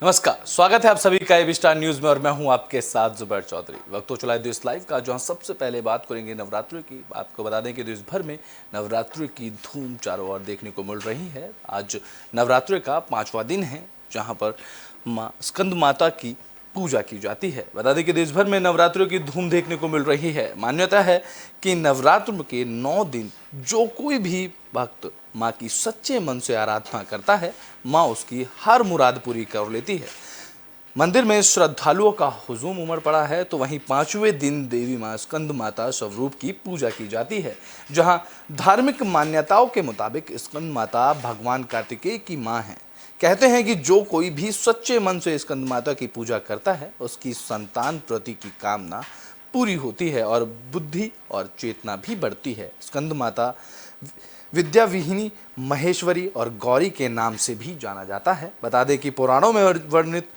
नमस्कार, स्वागत है आप सभी का एबी स्टार न्यूज में और मैं हूं आपके साथ जुबैर चौधरी। वक्त तो चला है देश लाइव का, जहां सबसे पहले बात करेंगे नवरात्रि की। आपको बता दें कि देश भर में नवरात्रि की धूम चारों ओर देखने को मिल रही है। आज नवरात्रि का 5वां दिन है, जहां पर मां स्कंद माता की पूजा की जाती है। बता दें कि देश भर में नवरात्रों की धूम देखने को मिल रही है। मान्यता है कि नवरात्र के 9 दिन जो कोई भी भक्त माँ की सच्चे मन से आराधना करता है, माँ उसकी हर मुराद पूरी कर लेती है। मंदिर में श्रद्धालुओं का हुजूम उमड़ पड़ा है, तो वहीं 5वें दिन देवी माँ स्कंद माता स्वरूप की पूजा की जाती है। जहां धार्मिक मान्यताओं के मुताबिक स्कंद माता भगवान कार्तिकेय की माँ है। कहते हैं कि जो कोई भी सच्चे मन से स्कंद माता की पूजा करता है, उसकी संतान प्रति की कामना पूरी होती है और बुद्धि और चेतना भी बढ़ती है। स्कंद माता विद्या विहिनी, महेश्वरी और गौरी के नाम से भी जाना जाता है। बता दें कि पुराणों में वर्णित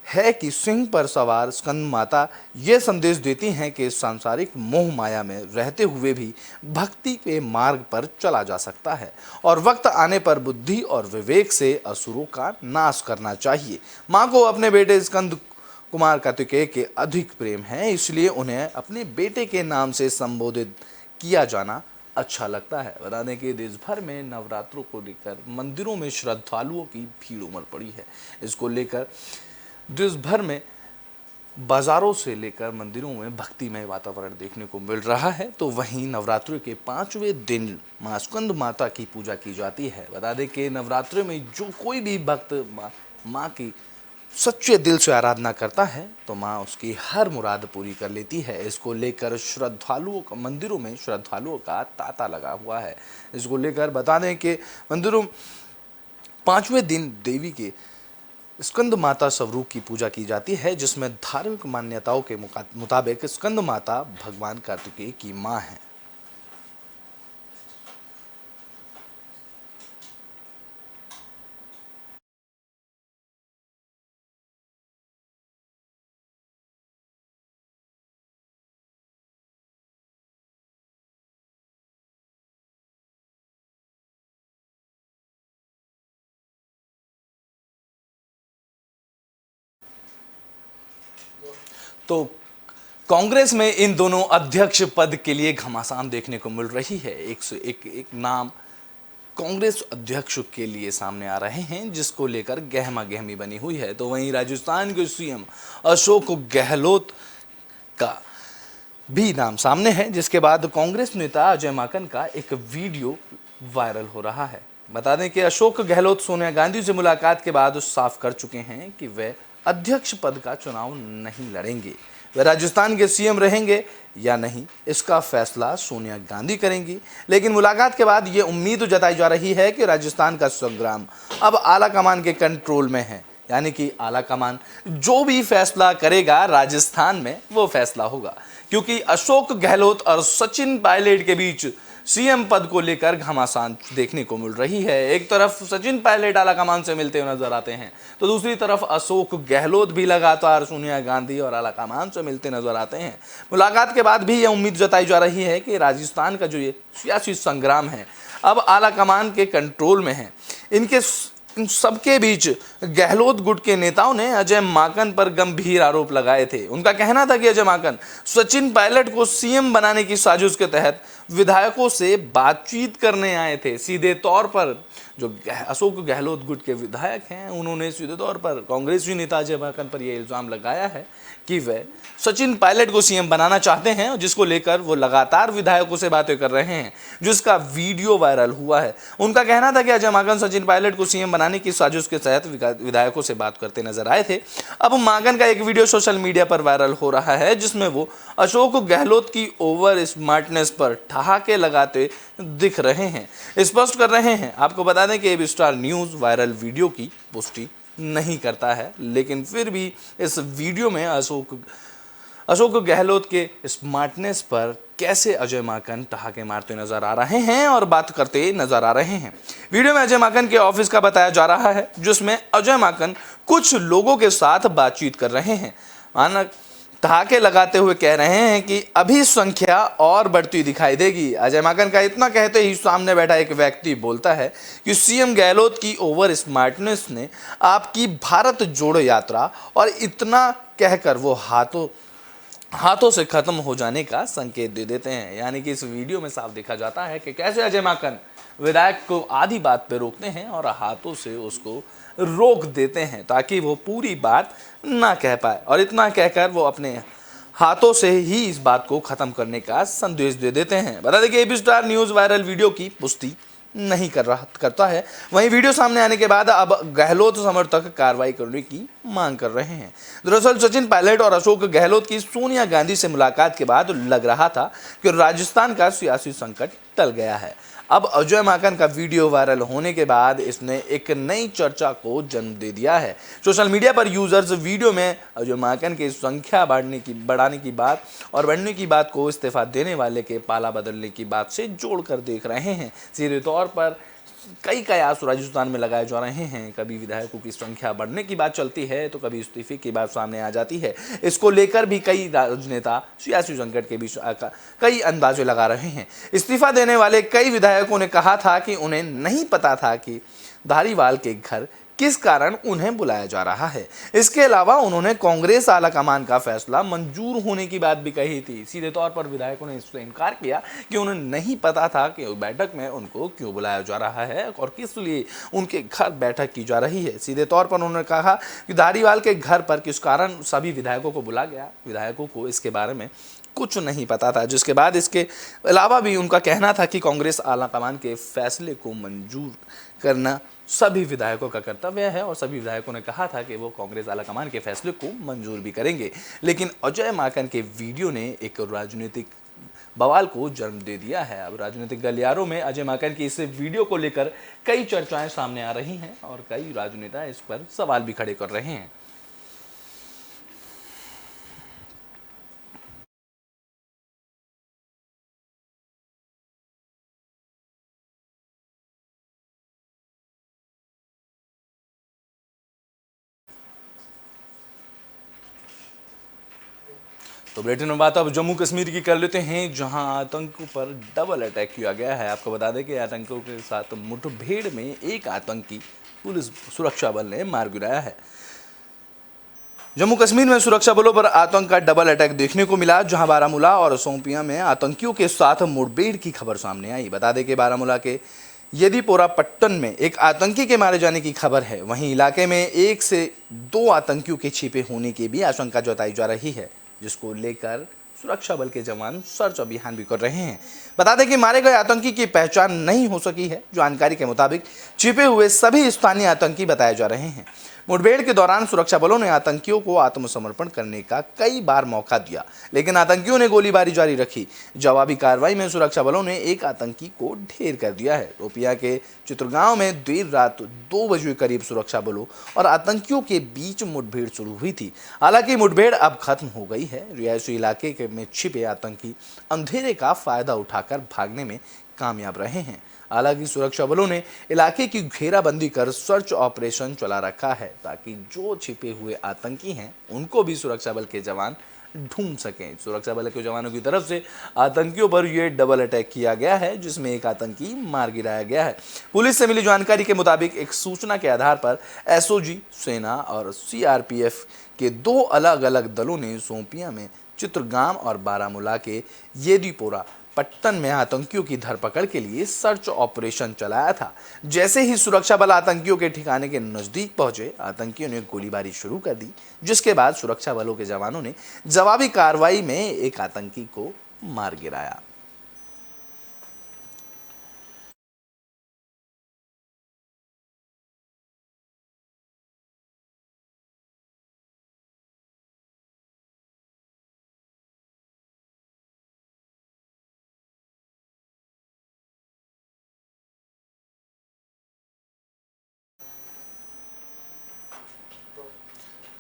है कि सिंह पर सवार स्कंद माता ये संदेश देती हैं कि सांसारिक मोह माया में रहते हुए भी भक्ति के मार्ग पर चला जा सकता है और वक्त आने पर बुद्धि और विवेक से असुरों का नाश करना चाहिए। माँ को अपने बेटे स्कंद कुमार कार्तिकेय के अधिक प्रेम है, इसलिए उन्हें अपने बेटे के नाम से संबोधित किया जाना अच्छा लगता है। बता दें कि देश भर में नवरात्रों को लेकर मंदिरों में श्रद्धालुओं की भीड़ उमड़ पड़ी है। इसको लेकर देश भर में बाजारों से लेकर मंदिरों में भक्तिमय वातावरण देखने को मिल रहा है। तो वहीं नवरात्रि के 5वें दिन माँ स्कंद माता की पूजा की जाती है। बता दें कि नवरात्रि में जो कोई भी भक्त माँ की सच्चे दिल से आराधना करता है, तो माँ उसकी हर मुराद पूरी कर लेती है। इसको लेकर श्रद्धालुओं का मंदिरों में श्रद्धालुओं का तांता लगा हुआ है। इसको लेकर बता दें कि मंदिरों 5वें दिन देवी के स्कंद माता स्वरूप की पूजा की जाती है, जिसमें धार्मिक मान्यताओं के मुताबिक स्कंद माता भगवान कार्तिकेय की माँ है। तो कांग्रेस में इन दोनों अध्यक्ष पद के लिए घमासान देखने को मिल रही है। एक से एक नाम कांग्रेस अध्यक्ष के लिए सामने आ रहे हैं, जिसको लेकर गहमा गहमी बनी हुई है। तो वहीं राजस्थान के सीएम अशोक गहलोत का भी नाम सामने है, जिसके बाद कांग्रेस नेता अजय माकन का एक वीडियो वायरल हो रहा है। बता दें कि अशोक गहलोत सोनिया गांधी से मुलाकात के बाद साफ कर चुके हैं कि वे अध्यक्ष पद का चुनाव नहीं लड़ेंगे। वे राजस्थान के सीएम रहेंगे या नहीं, इसका फैसला सोनिया गांधी करेंगी। लेकिन मुलाकात के बाद ये उम्मीद जताई जा रही है कि राजस्थान का संग्राम अब आला कमान के कंट्रोल में है, यानी कि आला कमान जो भी फैसला करेगा राजस्थान में वो फैसला होगा। क्योंकि अशोक गहलोत और सचिन पायलट के बीच सीएम पद को लेकर घमासान देखने को मिल रही है। एक तरफ सचिन पायलट आला कमान से मिलते हुए नजर आते हैं, तो दूसरी तरफ अशोक गहलोत भी लगातार सोनिया गांधी और आला कमान से मिलते नजर आते हैं। मुलाकात के बाद भी यह उम्मीद जताई जा रही है कि राजस्थान का जो ये सियासी संग्राम है अब आला कमान के कंट्रोल में है। इन सबके बीच गहलोत गुट के नेताओं ने अजय माकन पर गंभीर आरोप लगाए थे। उनका कहना था कि अजय माकन सचिन पायलट को सीएम बनाने की साजिश के तहत विधायकों से बातचीत करने आए थे। सीधे तौर पर जो अशोक गहलोत गुट के विधायक हैं, उन्होंने सीधे तौर पर कांग्रेसी नेता अजय माकन पर यह इल्ज़ाम लगाया है कि वे सचिन पायलट को सीएम बनाना चाहते हैं, जिसको लेकर वो लगातार विधायकों से बातें कर रहे हैं, जिसका वीडियो वायरल हुआ है। उनका कहना था कि अजय माकन सचिन पायलट को सीएम बनाने की साजिश के तहत विधायकों से बात करते नजर आए थे। अब माकन का एक वीडियो सोशल मीडिया पर वायरल हो रहा है, जिसमें वो अशोक गहलोत की ओवर स्मार्टनेस पर ठहाके लगाते दिख रहे हैं, स्पष्ट कर रहे हैं। आपको बता दें कि AB star news viral video की पुष्टि नहीं करता है, लेकिन फिर भी इस वीडियो में अशोक गहलोत के स्मार्टनेस पर कैसे अजय माकन ठहाके मारते नजर आ रहे हैं और बात करते नजर आ रहे हैं। वीडियो में अजय माकन के ऑफिस का बताया जा रहा है, जिसमें अजय माकन कुछ लोगों के साथ बातचीत कर रहे हैं। माना ठहाके लगाते हुए कह रहे हैं कि अभी संख्या और बढ़ती दिखाई देगी। अजय माकन का इतना कहते ही सामने बैठा एक व्यक्ति बोलता है कि सीएम गहलोत की ओवर स्मार्टनेस ने आपकी भारत जोड़ो यात्रा और इतना कहकर वो हाथों से खत्म हो जाने का संकेत दे देते हैं। यानी कि इस वीडियो में साफ देखा जाता है कि कैसे अजय माकन विधायक को आधी बात पे रोकते हैं और हाथों से उसको रोक देते हैं ताकि वो पूरी बात ना कह पाए, और इतना कहकर वो अपने हाथों से ही इस बात को खत्म करने का संदेश दे देते हैं। बता दें कि AB star news viral video की पुष्टि नहीं करता है। वहीं वीडियो सामने आने के बाद अब गहलोत समर्थक कार्रवाई करने की मांग कर रहे हैं। दरअसल सचिन पायलट और अशोक गहलोत की सोनिया गांधी से मुलाकात के बाद लग रहा था कि राजस्थान का सियासी संकट टल गया है। अब अजय माकन का वीडियो वायरल होने के बाद इसने एक नई चर्चा को जन्म दे दिया है। सोशल मीडिया पर यूजर्स वीडियो में अजय माकन की संख्या बढ़ाने की बात और बढ़ने की बात को इस्तीफा देने वाले के पाला बदलने की बात से जोड़कर देख रहे हैं। सीधे तौर पर कई कयास राजस्थान में लगाए जा रहे हैं। कभी विधायकों की संख्या बढ़ने की बात चलती है तो कभी इस्तीफे की बात सामने आ जाती है। इसको लेकर भी कई राजनेता सियासी संकट के बीच कई अंदाजे लगा रहे हैं। इस्तीफा देने वाले कई विधायकों ने कहा था कि उन्हें नहीं पता था कि धारीवाल के घर किस कारण उन्हें बुलाया जा रहा है। इसके अलावा उन्होंने कांग्रेस आलाकमान का फैसला मंजूर होने की बात भी कही थी। सीधे तौर पर विधायकों ने इससे इनकार किया कि उन्हें नहीं पता था कि बैठक में उनको क्यों बुलाया जा रहा है और किस लिए उनके घर बैठक की जा रही है। सीधे तौर पर उन्होंने कहा कि धारीवाल के घर पर किस कारण सभी विधायकों को बुला गया, विधायकों को इसके बारे में कुछ नहीं पता था। जिसके बाद इसके अलावा भी उनका कहना था कि कांग्रेस आलाकमान के फैसले को मंजूर करना सभी विधायकों का कर्तव्य है और सभी विधायकों ने कहा था कि वो कांग्रेस आलाकमान के फैसले को मंजूर भी करेंगे। लेकिन अजय माकन के वीडियो ने एक राजनीतिक बवाल को जन्म दे दिया है। अब राजनीतिक गलियारों में अजय माकन की इस वीडियो को लेकर कई चर्चाएं सामने आ रही हैं और कई राजनेता इस पर सवाल भी खड़े कर रहे हैं। तो बुलेटिन में बात अब जम्मू कश्मीर की कर लेते हैं, जहां आतंकियों पर डबल अटैक किया गया है। आपको बता दें कि आतंकियों के साथ मुठभेड़ में एक आतंकी पुलिस सुरक्षा बल ने मार गिराया है। जम्मू कश्मीर में सुरक्षा बलों पर आतंक का डबल अटैक देखने को मिला, जहां बारामूला और शोपियां में आतंकियों के साथ मुठभेड़ की खबर सामने आई। बता दें कि बारामूला के येदीपोरा पट्टन में एक आतंकी के मारे जाने की खबर है। वहीं इलाके में 1 से 2 आतंकियों के छिपे होने की भी आशंका जताई जा रही है, जिसको लेकर सुरक्षा बल के जवान सर्च अभियान भी कर रहे हैं। बता दें कि मारे गए आतंकी की पहचान नहीं हो सकी है। जानकारी के मुताबिक छिपे हुए सभी स्थानीय आतंकी बताए जा रहे हैं। मुठभेड़ के दौरान सुरक्षा बलों ने आतंकियों को आत्मसमर्पण करने का कई बार मौका दिया, लेकिन आतंकियों ने गोलीबारी जारी रखी। जवाबी कार्रवाई में सुरक्षा बलों ने एक आतंकी को ढेर कर दिया है। शोपियां के चित्रगांव में देर रात 2 बजे करीब सुरक्षा बलों और आतंकियों के बीच मुठभेड़ शुरू हुई थी। हालांकि मुठभेड़ अब खत्म हो गई है। रिहायशी इलाके में छिपे आतंकी अंधेरे का फायदा उठाकर भागने में कामयाब रहे हैं। हालांकि सुरक्षा बलों ने इलाके की घेराबंदी कर सर्च ऑपरेशन चला रखा है ताकि जो छिपे हुए आतंकी हैं उनको भी सुरक्षा बल के जवान ढूंढ सकें। सुरक्षा बल के जवानों की तरफ से आतंकियों पर यह डबल अटैक किया गया है, जिसमें एक आतंकी मार गिराया गया है। पुलिस से मिली जानकारी के मुताबिक एक सूचना के आधार पर एसओजी, सेना और सीआरपीएफ के 2 अलग अलग दलों ने शोपियां में चित्रगांव और बारामूला के येदीपोरा पट्टन में आतंकियों की धरपकड़ के लिए सर्च ऑपरेशन चलाया था। जैसे ही सुरक्षा बल आतंकियों के ठिकाने के नजदीक पहुंचे, आतंकियों ने गोलीबारी शुरू कर दी, जिसके बाद सुरक्षा बलों के जवानों ने जवाबी कार्रवाई में एक आतंकी को मार गिराया।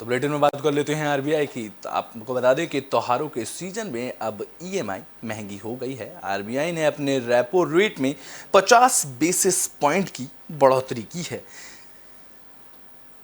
तो बुलेटिन में बात कर लेते हैं आरबीआई की। तो आपको बता दें कि त्योहारों के सीजन में अब ईएमआई महंगी हो गई है। आरबीआई ने अपने रेपो रेट में 50 बेसिस पॉइंट की बढ़ोतरी की है।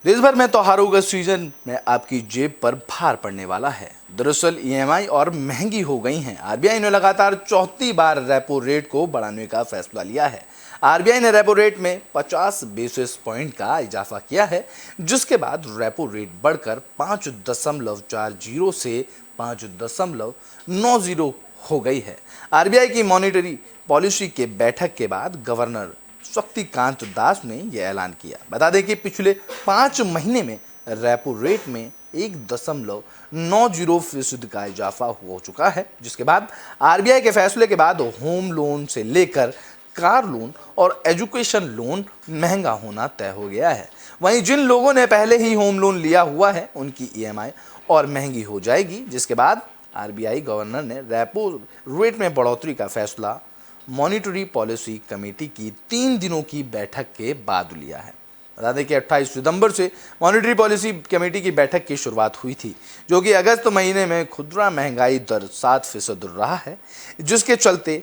देश भर में त्योहारों का सीजन में आपकी जेब पर भार पड़ने वाला है। दरअसल ईएमआई और महंगी हो गई हैं। आरबीआई ने लगातार चौथी बार रेपो रेट को बढ़ाने का फैसला लिया है। आरबीआई ने रेपो रेट में 50 बेसिस पॉइंट का इजाफा किया है, जिसके बाद रेपो रेट बढ़कर 5.40 से 5.90 हो गई है। आरबीआई की मॉनेटरी पॉलिसी के बैठक के बाद गवर्नर शक्तिकांत दास ने यह ऐलान किया। बता दें कि पिछले 5 महीने में रेपो रेट में 1.90% का इजाफा हो चुका है, जिसके बाद आरबीआई के फैसले के बाद होम लोन से लेकर कार लोन और एजुकेशन लोन महंगा होना तय हो गया है। वहीं जिन लोगों ने पहले ही होम लोन लिया हुआ है, उनकी ईएमआई और महंगी हो जाएगी, जिसके बाद आरबीआई गवर्नर ने रेपो रेट में बढ़ोतरी का फैसला मॉनिटरी पॉलिसी कमेटी की 3 दिनों की बैठक के बाद लिया है। बता दें कि 28 सितंबर से मॉनिटरी पॉलिसी कमेटी की बैठक की शुरुआत हुई थी, जो कि अगस्त महीने में खुदरा महंगाई दर 7% रहा है, जिसके चलते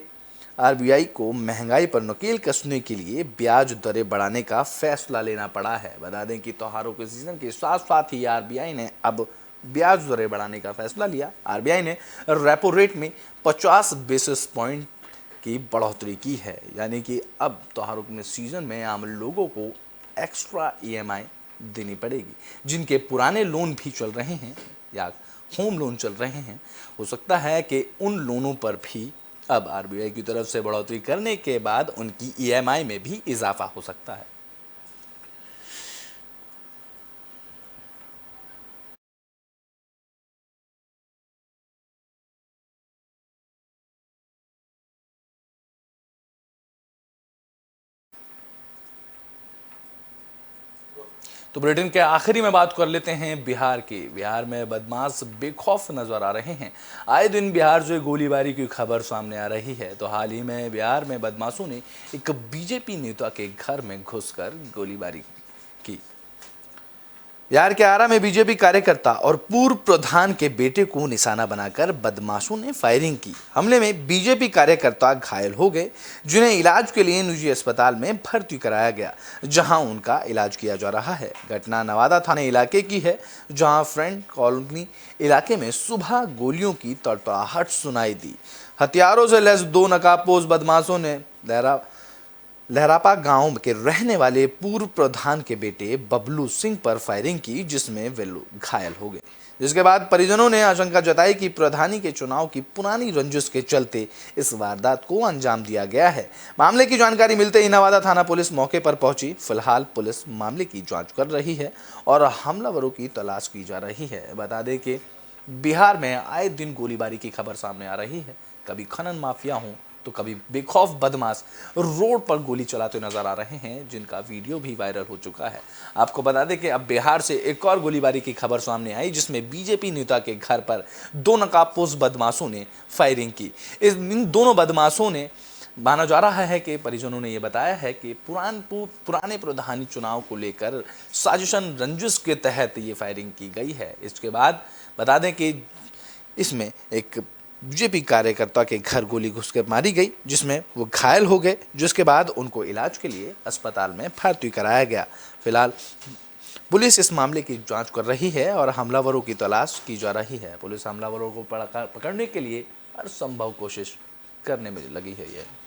आरबीआई को महंगाई पर नकेल कसने के लिए ब्याज दरें बढ़ाने का फैसला लेना पड़ा है। बता दें कि त्योहारों के सीजन के साथ साथ ही आरबीआई ने अब ब्याज दरें बढ़ाने का फैसला लिया। आरबीआई ने रेपो रेट में 50 बेसिस पॉइंट की बढ़ोतरी की है, यानी कि अब त्योहारों के सीजन में आम लोगों को एक्स्ट्रा ईएमआई देनी पड़ेगी। जिनके पुराने लोन भी चल रहे हैं या होम लोन चल रहे हैं, हो सकता है कि उन लोनों पर भी अब आरबीआई की तरफ से बढ़ोतरी करने के बाद उनकी ईएमआई में भी इजाफा हो सकता है। तो बुलेटिन के आखिरी में बात कर लेते हैं बिहार की। बिहार में बदमाश बेखौफ नजर आ रहे हैं। आए दिन बिहार से गोलीबारी की खबर सामने आ रही है। तो हाल ही में बिहार में बदमाशों ने एक बीजेपी नेता के घर में घुसकर गोलीबारी की। बिहार के आरा में बीजेपी कार्यकर्ता और पूर्व प्रधान के बेटे को निशाना बनाकर बदमाशों ने फायरिंग की। हमले में बीजेपी कार्यकर्ता घायल हो गए, जिन्हें इलाज के लिए निजी अस्पताल में भर्ती कराया गया, जहां उनका इलाज किया जा रहा है। घटना नवादा थाने इलाके की है, जहां फ्रेंड कॉलोनी इलाके में सुबह गोलियों की तड़तड़ाहट सुनाई दी। हथियारों से लैस 2 नकाबपोश बदमाशों ने लहरापा गांव के रहने वाले पूर्व प्रधान के बेटे बबलू सिंह पर फायरिंग की, जिसमें वे लोग घायल हो गए। जिसके बाद परिजनों ने आशंका जताई कि प्रधानी के चुनाव की पुरानी रंजिश के चलते इस वारदात को अंजाम दिया गया है। मामले की जानकारी मिलते ही नवादा थाना पुलिस मौके पर पहुंची। फिलहाल पुलिस मामले की जांच कर रही है और हमलावरों की तलाश की जा रही है। बता दें कि बिहार में आए दिन गोलीबारी की खबर सामने आ रही है। कभी खनन माफिया हों तो कभी बेखौफ बदमाश रोड पर गोली चलाते नजर आ रहे हैं, जिनका वीडियो भी वायरल हो चुका है। आपको बता दें कि अब बिहार से एक और गोलीबारी की खबर सामने आई, जिसमें बीजेपी नेता के घर पर 2 नकाबपोश बदमाशों ने फायरिंग की। इन दोनों बदमाशों ने, माना जा रहा है कि परिजनों ने यह बताया है कि पुराने प्रधानी चुनाव को लेकर साजिशन रंजिश के तहत ये फायरिंग की गई है। इसके बाद बता दें कि इसमें एक बीजेपी कार्यकर्ता के घर गोली घुसकर मारी गई, जिसमें वो घायल हो गए, जिसके बाद उनको इलाज के लिए अस्पताल में भर्ती कराया गया। फिलहाल पुलिस इस मामले की जांच कर रही है और हमलावरों की तलाश की जा रही है। पुलिस हमलावरों को पकड़ने के लिए हर संभव कोशिश करने में लगी है।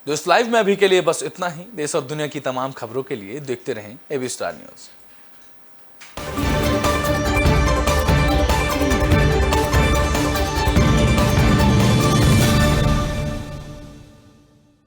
दोस्त लाइव में अभी के लिए बस इतना ही। देश और दुनिया की तमाम खबरों के लिए देखते रहें एबी स्टार न्यूज़।